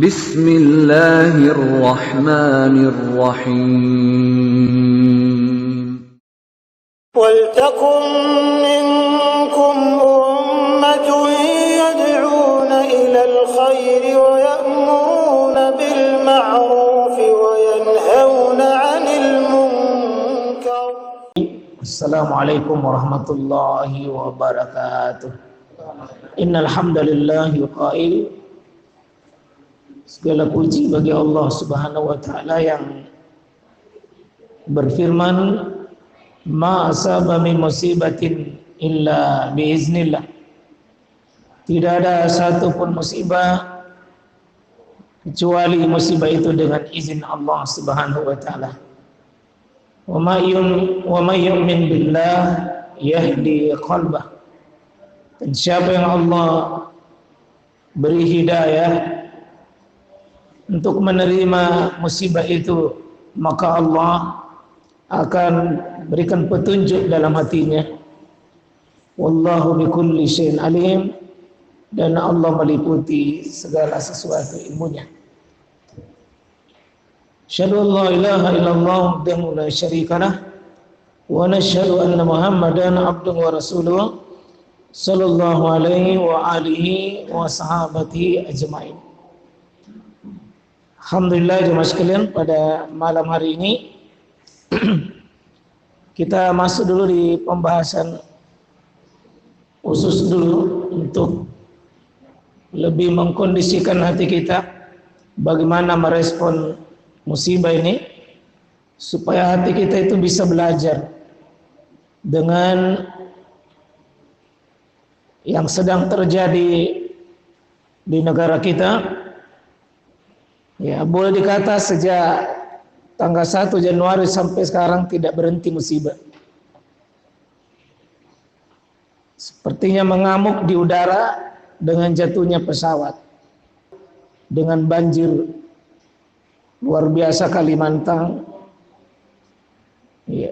Bismillahirrahmanirrahim. وَلْتَكُنْ مِنْكُمْ أُمَّةٌ يَدْعُونَ إِلَى الْخَيْرِ وَيَأْمُرُونَ بِالْمَعْرُوفِ وَيَنْهَوْنَ عَنِ الْمُنْكَرِ. Assalamualaikum warahmatullahi wabarakatuh. Innal hamdalillah yuqail. Segala puji bagi Allah Subhanahu wa taala yang berfirman, ma asaba min musibatin illa biiznillah. Tidak ada satu pun musibah kecuali musibah itu dengan izin Allah Subhanahu wa taala. Wa may yu'min billah yahdi qalbah. Dan siapa yang Allah beri hidayah untuk menerima musibah itu, maka Allah akan berikan petunjuk dalam hatinya. Wallahu bikulli syai'in alim. Dan Allah meliputi segala sesuatu ilmunya. Asyhadu an la ilaha illallah wahdahu la syarikalah wa nashhadu anna Muhammadan abduhu wa rasuluh sallallahu alaihi wa alihi wa sahabatihi ajmain. Alhamdulillah jemaah sekalian, pada malam hari ini kita masuk dulu di pembahasan khusus dulu untuk lebih mengkondisikan hati kita bagaimana merespon musibah ini, supaya hati kita itu bisa belajar dengan yang sedang terjadi di negara kita. Ya, boleh dikata sejak tanggal 1 Januari sampai sekarang tidak berhenti musibah. Sepertinya mengamuk di udara dengan jatuhnya pesawat, dengan banjir luar biasa Kalimantan. Ya,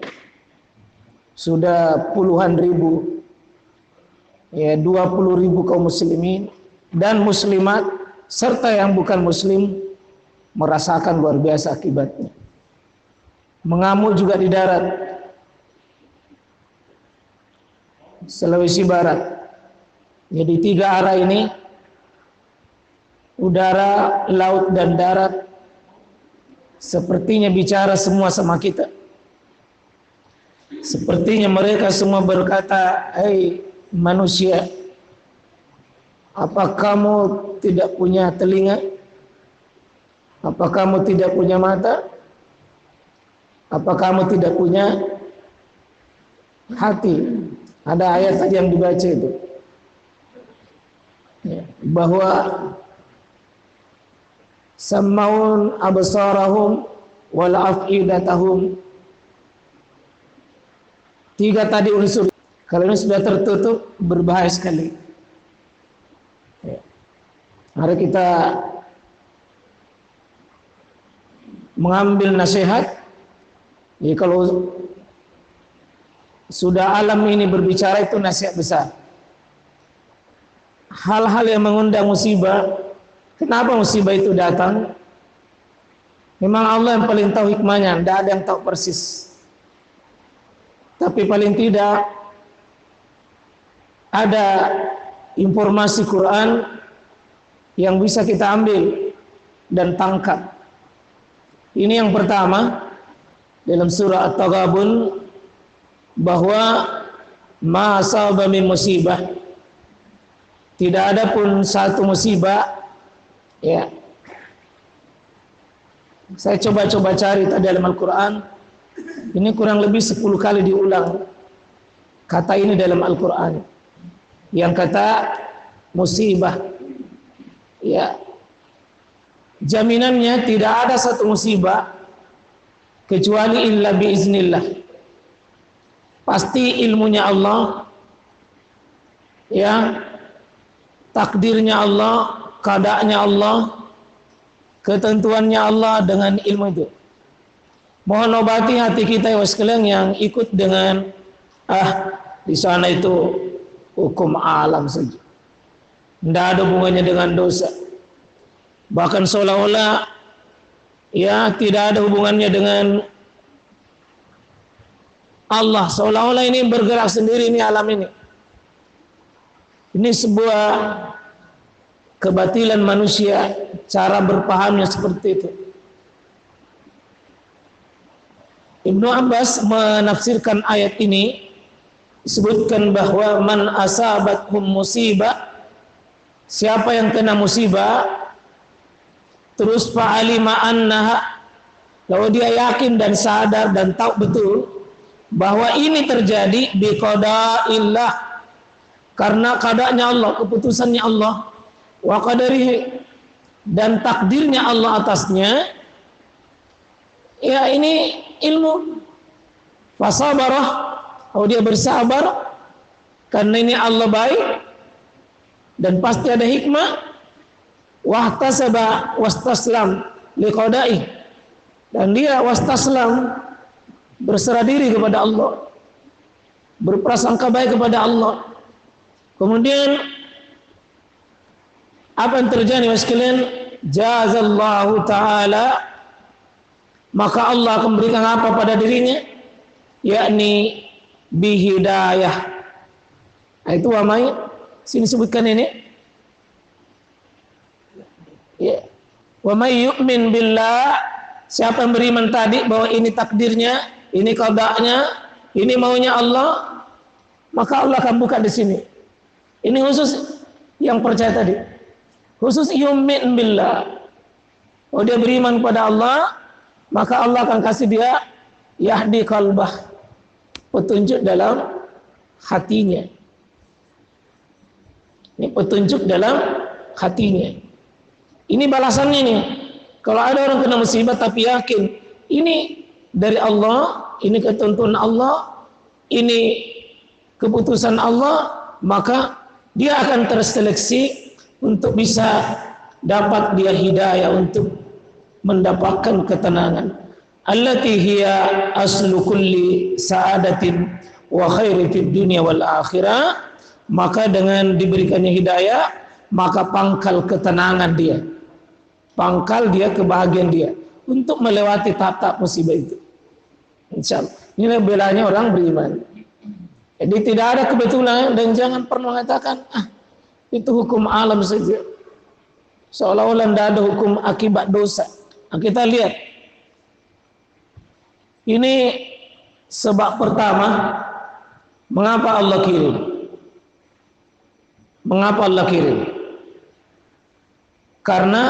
sudah puluhan ribu, ya 20.000 kaum muslimin dan muslimat serta yang bukan muslim merasakan luar biasa akibatnya. Mengamuk juga di darat, Sulawesi Barat. Jadi 3 arah ini, udara, laut dan darat, sepertinya bicara semua sama kita. Sepertinya mereka semua berkata, "Hei manusia, apa kamu tidak punya telinga? Apa kamu tidak punya mata? Apa kamu tidak punya hati?" Ada ayat tadi yang dibaca itu, ya, bahwa sammaun absarahum wal afidatahum. 3 tadi unsur. Kalau ini sudah tertutup, berbahaya sekali. Ya. Mari kita mengambil nasihat. Jadi kalau sudah alam ini berbicara, itu nasihat besar. Hal-hal yang mengundang musibah, kenapa musibah itu datang? Memang Allah yang paling tahu hikmahnya, tidak ada yang tahu persis. Tapi paling tidak ada informasi Quran yang bisa kita ambil dan tangkap. Ini yang pertama dalam surah At-Taghabun, bahwa ma asaba min musibah, tidak ada pun satu musibah. Ya, saya coba cari tadi dalam Al-Quran, ini kurang lebih 10 kali diulang kata ini dalam Al-Quran, yang kata musibah. Ya, jaminannya tidak ada satu musibah kecuali illa biiznillah. Pasti ilmunya Allah, ya, takdirnya Allah, keadaannya Allah, ketentuannya Allah dengan ilmu itu. Mohon obati hati kita ya sekalian yang ikut dengan di sana itu hukum alam saja, tidak ada hubungannya dengan dosa. bahkan seolah-olah ya tidak ada hubungannya dengan Allah, seolah-olah ini bergerak sendiri, ini alam ini. Ini sebuah kebatilan manusia, cara berpahamnya seperti itu. Ibnu Abbas menafsirkan ayat ini, disebutkan bahwa man asabathum musibah, siapa yang kena musibah, terus fa'alima annaha, lalu dia yakin dan sadar dan tahu betul bahwa ini terjadi biqada'illah, karena qada'nya Allah, keputusannya Allah, wa qadarihi, dan takdirnya Allah atasnya. Ya, ini ilmu. Fasabarah, kalau dia bersabar karena ini Allah baik dan pasti ada hikmah. Wahtasaba wastaslam liqada'i, dan dia wastaslam, berserah diri kepada Allah, berprasangka baik kepada Allah. Kemudian apa yang terjadi mas sekalian? Jazallahu ta'ala, maka Allah akan berikan apa pada dirinya? Yakni bihidayah. Nah, itu wamai sini sebutkan ini. Ya. Wa may yu'min billah, siapa yang beriman tadi bahwa ini takdirnya, ini qada'nya, ini maunya Allah, maka Allah akan buka di sini. Ini khusus yang percaya tadi. Khusus yu'min billah. Oh, dia beriman pada Allah, maka Allah akan kasih dia yahdi qalbah, petunjuk dalam hatinya. Ini petunjuk dalam hatinya. Ini balasannya nih. Kalau ada orang kena musibah tapi yakin ini dari Allah, ini ketentuan Allah, ini keputusan Allah, maka dia akan terseleksi untuk bisa dapat dia hidayah untuk mendapatkan ketenangan. Allati hiya aslu kulli sa'adatin wa khairi fid dunya wal akhirah. Maka dengan diberikannya hidayah, maka pangkal ketenangan dia, pangkal dia, kebahagiaan dia untuk melewati tahap-tahap musibah itu. Insyaallah. Inilah belanya orang beriman. Jadi tidak ada kebetulan, dan jangan pernah mengatakan itu hukum alam saja, seolah-olah tidak ada hukum akibat dosa. Nah, kita lihat ini sebab pertama mengapa Allah kirim. Mengapa Allah kirim? Karena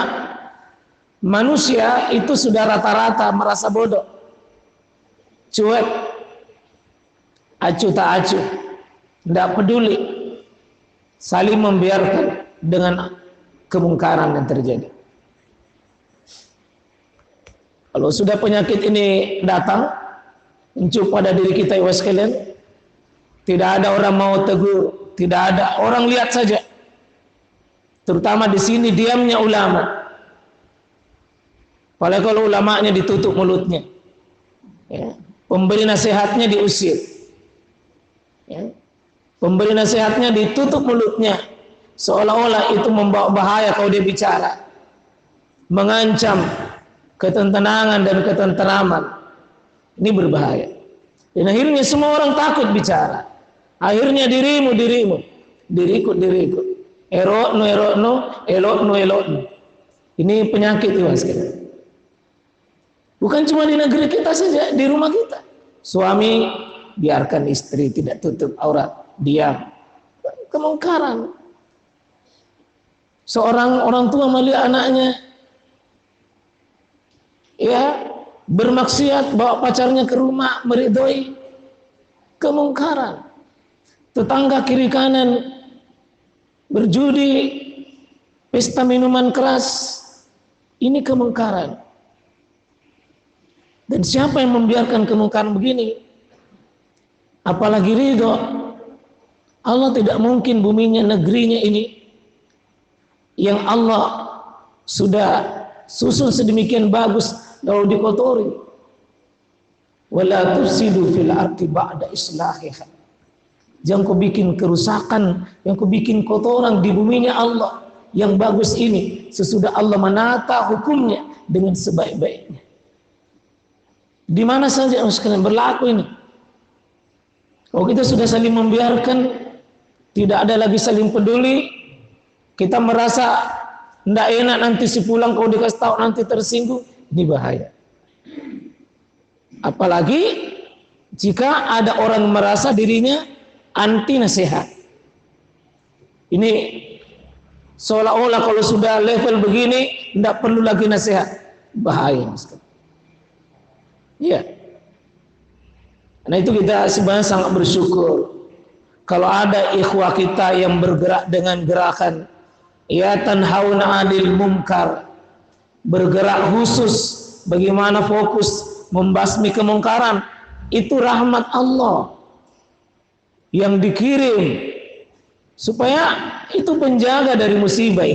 manusia itu sudah rata-rata merasa bodoh, cuek, acuh tak acuh, tidak peduli, saling membiarkan dengan kemungkaran yang terjadi. Kalau sudah penyakit ini datang mencup pada diri kita, ya sekalian, tidak ada orang mau tegur, tidak ada orang lihat saja. Terutama di sini diamnya ulama. Padahal kalau ulamanya ditutup mulutnya, ya, pemberi nasihatnya diusir, ya, pemberi nasihatnya ditutup mulutnya, seolah-olah itu membawa bahaya kalau dia bicara, mengancam ketenangan dan ketenteraman. Ini berbahaya. Dan akhirnya semua orang takut bicara. Akhirnya dirimu, diriku, elokno. Ini penyakit itu mas. Bukan cuma di negeri kita saja, di rumah kita. Suami biarkan istri tidak tutup aurat, diam. Kemungkaran. Seorang orang tua melihat anaknya, ya, bermaksiat, bawa pacarnya ke rumah, meridhoi, kemungkaran. Tetangga kiri kanan berjudi, pesta minuman keras, ini kemungkaran. Dan siapa yang membiarkan kemungkaran begini? Apalagi ridho. Allah tidak mungkin buminya, negerinya ini yang Allah sudah susun sedemikian bagus lalu dikotori. Wala tufsidu fil ardi ba'da islahiha. Jangan kau bikin kerusakan, yang kau bikin kotoran di buminya Allah yang bagus ini sesudah Allah menata hukumnya dengan sebaik-baiknya. Di mana saja sekalian berlaku ini. Kalau kita sudah saling membiarkan, tidak ada lagi saling peduli, kita merasa tidak enak nanti si pulang kalau dikasih tahu nanti tersinggung, ini bahaya. Apalagi jika ada orang merasa dirinya anti nasihat. Ini seolah-olah kalau sudah level begini tidak perlu lagi nasihat. Bahaya sekali. Iya. Nah itu kita sebenarnya sangat bersyukur kalau ada ikhwah kita yang bergerak dengan gerakan ya tanhauna 'anil munkar, bergerak khusus bagaimana fokus membasmi kemungkaran. Itu rahmat Allah yang dikirim supaya itu penjaga dari musibah.